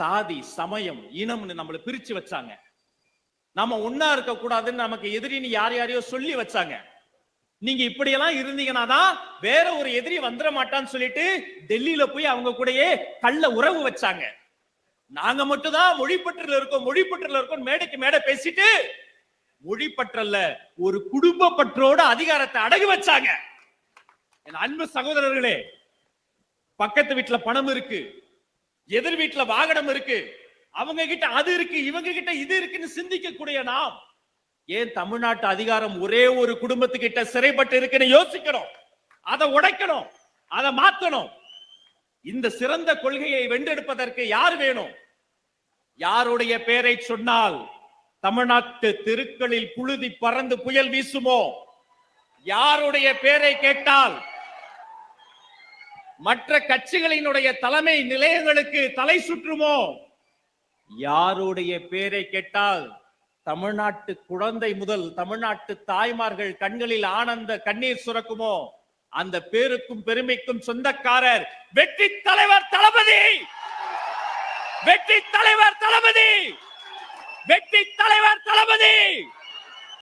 சாதி, சமயம், இனம்னு நம்மளை பிரிச்சு வச்சாங்க. நம்ம ஒன்னா இருக்க கூடாதுன்னு நமக்கு எதிரின்னு யார் யாரையோ சொல்லி வச்சாங்க. நீங்க இப்படியெல்லாம் இருந்தீங்கன்னா தான் வேற ஒரு எதிரி வந்துட மாட்டான்னு சொல்லிட்டு டெல்லியில போய் அவங்க கூடயே கள்ள உறவு வச்சாங்க. நாங்க மட்டும் தான் மொழிப்பற்றுல இருக்கோம் மேடைக்கு மேடை பேசிட்டு மொழிப்பற்றல்ல ஒரு குடும்ப பற்றோட அதிகாரத்தை அடகு வச்சாங்க. என் அன்பு சகோதரர்களே, பக்கத்து வீட்டுல பணம் இருக்கு, எதிர் வீட்டுல வாகனம் இருக்கு, அவங்க கிட்ட அது இருக்கு, இவங்க கிட்ட இது இருக்குன்னு சிந்திக்க கூடிய நாம் ஏன் தமிழ்நாட்டு அதிகாரம் ஒரே ஒரு குடும்பத்துக்கிட்ட சிறைப்பட்டு இருக்குன்னு யோசிக்கணும். அதை உடைக்கணும், அதை மாத்தணும். இந்த சிறந்த கொள்கையை வென்றெடுப்பதற்கு யார் வேணும்? யாருடைய பெயரை சொன்னால் தமிழ்நாட்டு தெருக்களில் புழுதி பறந்து புயல் வீசுமோ? யாருடைய பெயரை கேட்டால் மற்ற கட்சிகளினுடைய தலைமை நிலையங்களுக்கு தலை சுற்றுமோ? யாருடைய பெயரை கேட்டால் தமிழ்நாட்டு குழந்தை முதல் தமிழ்நாட்டு தாய்மார்கள் கண்களில் ஆனந்த கண்ணீர் சுரக்குமோ? அந்த பேருக்கும் பெருமைக்கும் சொந்தக்காரர் வெற்றி தலைவர் தளபதி, வெற்றி தலைவர் தளபதி, வெற்றி தலைவர் தளபதி.